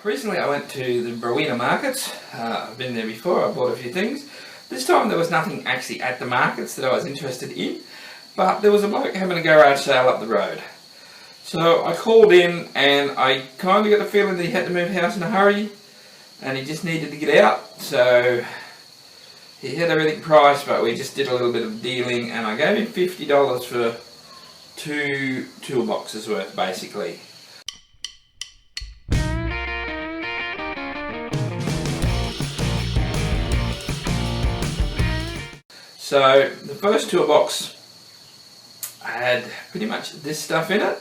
recently I went to the Brough markets. I've been there before, I bought a few things. This time there was nothing actually at the markets that I was interested in, but there was a bloke having a garage sale up the road. So I called in and I kind of got the feeling that he had to move house in a hurry and he just needed to get out. So he had everything priced, but we just did a little bit of dealing and I gave him $50 for 2 toolboxes worth basically. So the first toolbox had pretty much this stuff in it.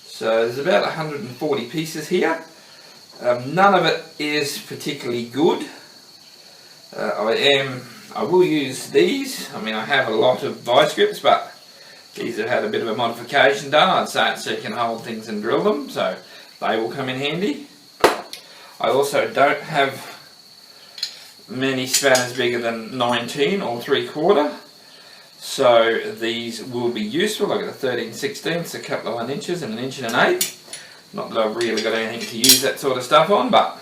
So there's about 140 pieces here. None of it is particularly good. I will use these. I mean, I have a lot of vice grips, but these have had a bit of a modification done. I'd say it's so you can hold things and drill them, so they will come in handy. I also don't have many spanners bigger than 19 or 3/4, so these will be useful. I've got a 13/16, a couple of 1 inches and 1 inch and 1/8. Not that I've really got anything to use that sort of stuff on, but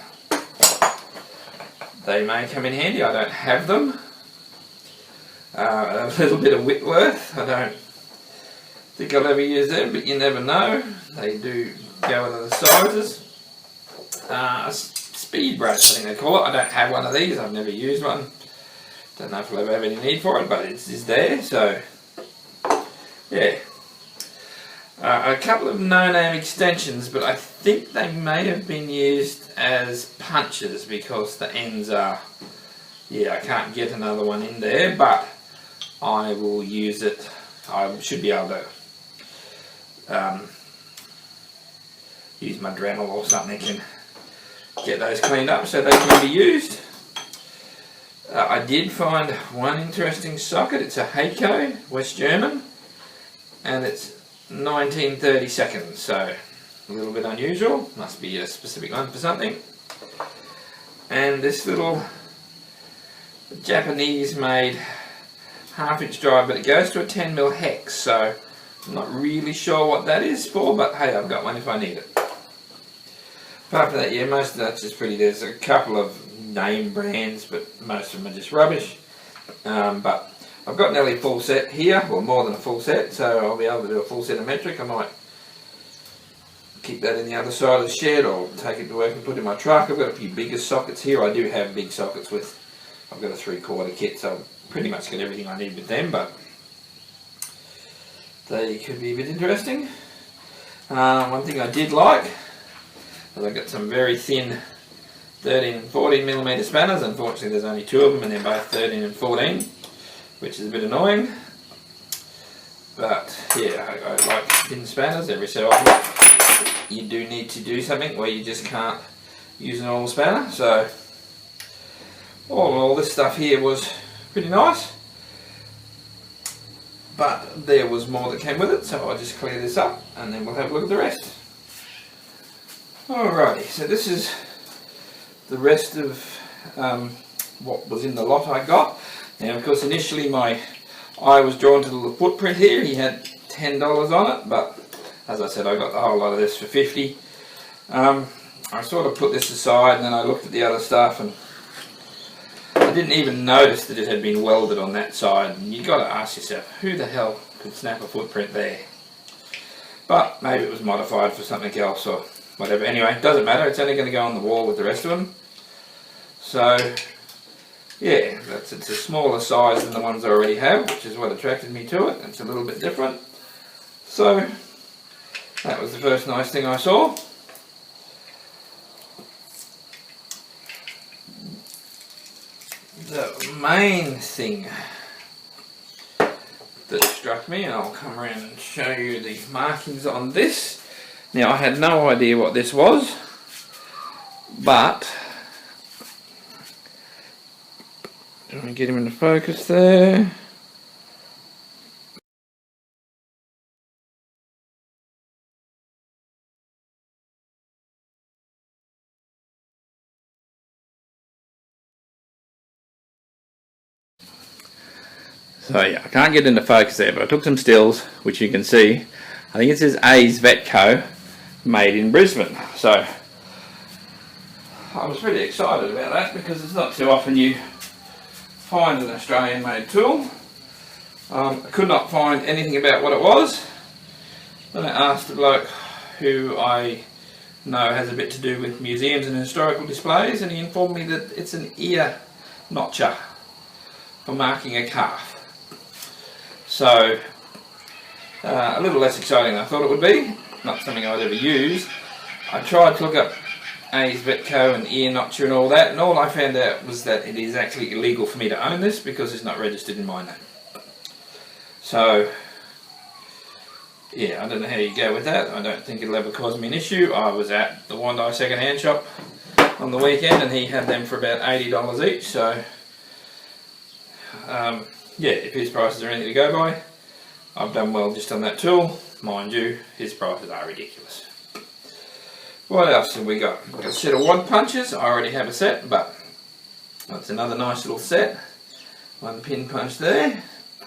they may come in handy. I don't have them. A little bit of Whitworth. I don't think I'll ever use them, but you never know. They do go into the sizes. Speed brush, I think they call it. I don't have one of these. I've never used one. Don't know if I'll ever have any need for it, but it's there. So, yeah. A couple of no-name extensions, but I think they may have been used as punches because the ends are, yeah, I can't get another one in there, but I will use it. I should be able to use my Dremel or something and get those cleaned up so they can be used. I did find one interesting socket. It's a Bahco, West German, and it's 19/32, so a little bit unusual. Must be a specific one for something. And this little Japanese made 1/2 inch drive, but it goes to a 10mm hex, so I'm not really sure what that is for, but hey, I've got one if I need it. Apart from that, yeah, most of that's just pretty. There's a couple of name brands, but most of them are just rubbish. But I've got nearly a full set here, well more than a full set, so I'll be able to do a full set of metric. I might keep that in the other side of the shed or take it to work and put it in my truck. I've got a few bigger sockets here. I do have big sockets with, I've got a 3/4 kit, so I've pretty much got everything I need with them, but they could be a bit interesting. One thing I did like, I've got some very thin 13 and 14mm spanners. Unfortunately there's only 2 of them and they're both 13 and 14, which is a bit annoying. But yeah, I like thin spanners. Every so often you do need to do something where you just can't use a normal spanner. So all this stuff here was pretty nice. But there was more that came with it, so I'll just clear this up and then we'll have a look at the rest. Alrighty, so this is the rest of what was in the lot I got. Now of course initially my eye was drawn to the footprint here. He had $10 on it, but as I said I got the whole lot of this for $50. I sort of put this aside and then I looked at the other stuff and I didn't even notice that it had been welded on that side, and you've got to ask yourself, who the hell could snap a footprint there? But maybe it was modified for something else or whatever. Anyway, it doesn't matter, it's only going to go on the wall with the rest of them. So yeah, it's a smaller size than the ones I already have, which is what attracted me to it. It's a little bit different. So that was the first nice thing I saw. The main thing that struck me, and I'll come around and show you the markings on this. Now I had no idea what this was, but let me get him into focus there. So yeah, I can't get into focus there, but I took some stills, which you can see. I think it says A's Vetco, made in Brisbane. So I was pretty excited about that because it's not too often you find an Australian made tool. I could not find anything about what it was. Then I asked a bloke who I know has a bit to do with museums and historical displays, and he informed me that it's an ear notcher for marking a calf. So a little less exciting than I thought it would be. Not something I'd ever use. I tried to look up A's Vetco and ear notcher and all that, and all I found out was that it is actually illegal for me to own this because it's not registered in my name. So yeah, I don't know how you go with that. I don't think it'll ever cause me an issue. I was at the Wandai second hand shop on the weekend and he had them for about $80 each, so yeah, if his prices are anything to go by, I've done well just on that tool. Mind you, his prices are ridiculous. What else have we got? We've got a set of wad punches. I already have a set, but that's another nice little set. One pin punch there.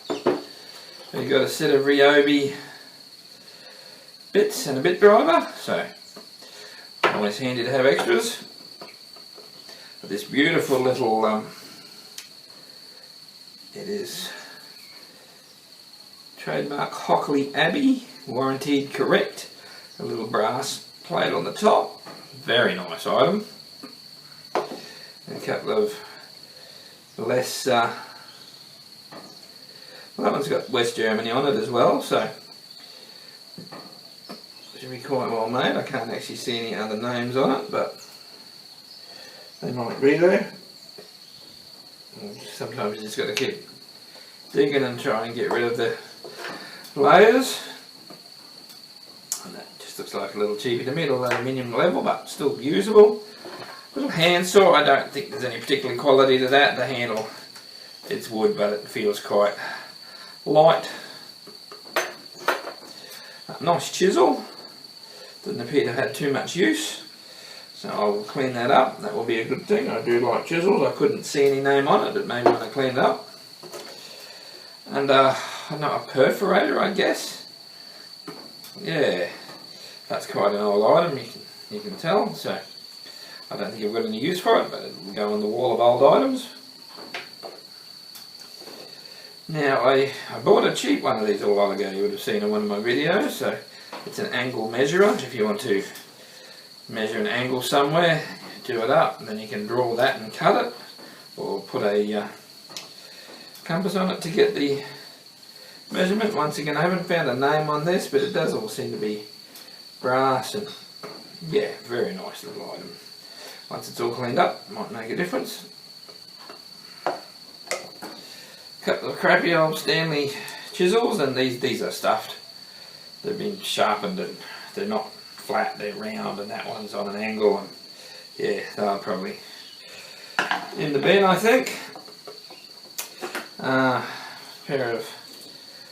We've got a set of Ryobi bits and a bit driver, so always handy to have extras. But this beautiful little, it is trademark Hockley Abbey, warranted correct. A little brass plate on the top, very nice item. And a couple of less, well, that one's got West Germany on it as well, so should be quite well made. I can't actually see any other names on it, but they might be there. Sometimes you just got to keep digging and try and get rid of the layers. And that just looks like a little cheapy to me, little aluminium level, but still usable. Little handsaw, I don't think there's any particular quality to that. The handle, it's wood, but it feels quite light. A nice chisel. Doesn't appear to have had too much use, so I'll clean that up. That will be a good thing. I do like chisels. I couldn't see any name on it, but maybe when I clean it up. And I don't know, a perforator, I guess. Yeah, that's quite an old item. You can tell. So I don't think I've got any use for it, but it will go on the wall of old items. Now I bought a cheap one of these a while ago. You would have seen in one of my videos. So it's an angle measurer. If you want to measure an angle somewhere, do it up, and then you can draw that and cut it, or put a compass on it to get the measurement. Once again, I haven't found a name on this, but it does all seem to be brass, and yeah, very nice little item. Once it's all cleaned up, might make a difference. A couple of crappy old Stanley chisels, and these are stuffed. They've been sharpened and they're not flat, they're round, and that one's on an angle, and yeah, they're probably in the bin, I think. Pair of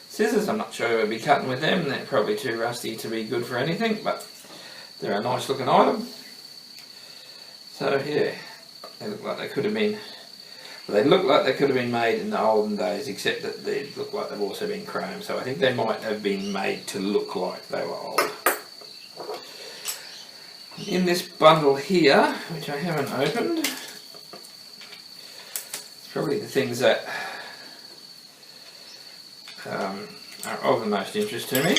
scissors, I'm not sure I'll be cutting with them. They're probably too rusty to be good for anything, but they're a nice looking item. So yeah, they look like they could have been, well, they look like they could have been made in the olden days, except that they look like they've also been chrome, so I think they might have been made to look like they were old. In this bundle here, which I haven't opened, it's probably the things that are of the most interest to me.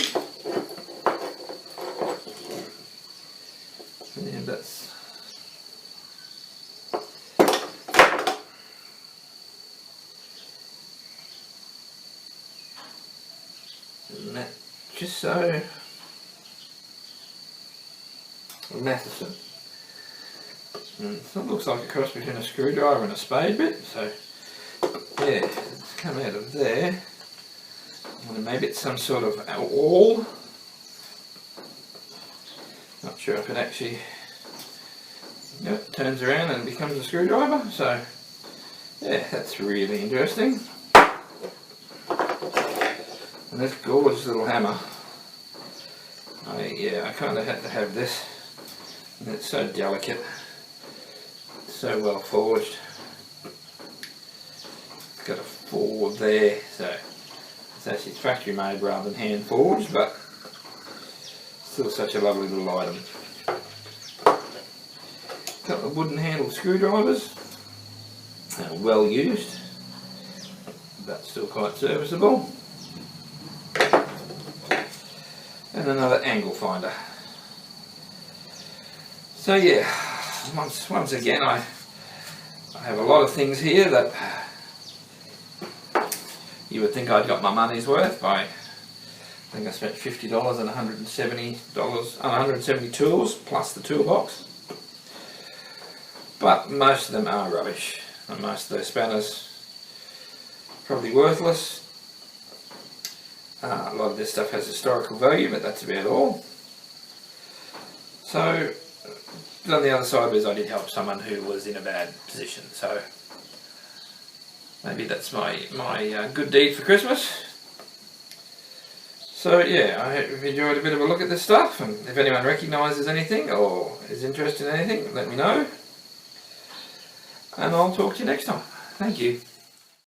And that's just so Matheson. And it looks like a cross between a screwdriver and a spade bit, so yeah, it's come out of there. And maybe it's some sort of awl. Not sure if it actually, yep, turns around and becomes a screwdriver, so yeah, that's really interesting. And this gorgeous little hammer. I kind of had to have this. And it's so delicate, so well forged. It's got a forward there, so it's actually factory made rather than hand forged, but still such a lovely little item. A couple of wooden handled screwdrivers, well used, but still quite serviceable, and another angle finder. So yeah, once again I have a lot of things here that you would think I'd got my money's worth by. I think I spent $50 and $170 tools plus the toolbox. But most of them are rubbish, and most of those spanners probably worthless. A lot of this stuff has historical value, but that's about all. So, but on the other side was I did help someone who was in a bad position, so maybe that's my good deed for Christmas. So yeah, I hope you've enjoyed a bit of a look at this stuff, and if anyone recognises anything or is interested in anything, let me know. And I'll talk to you next time. Thank you.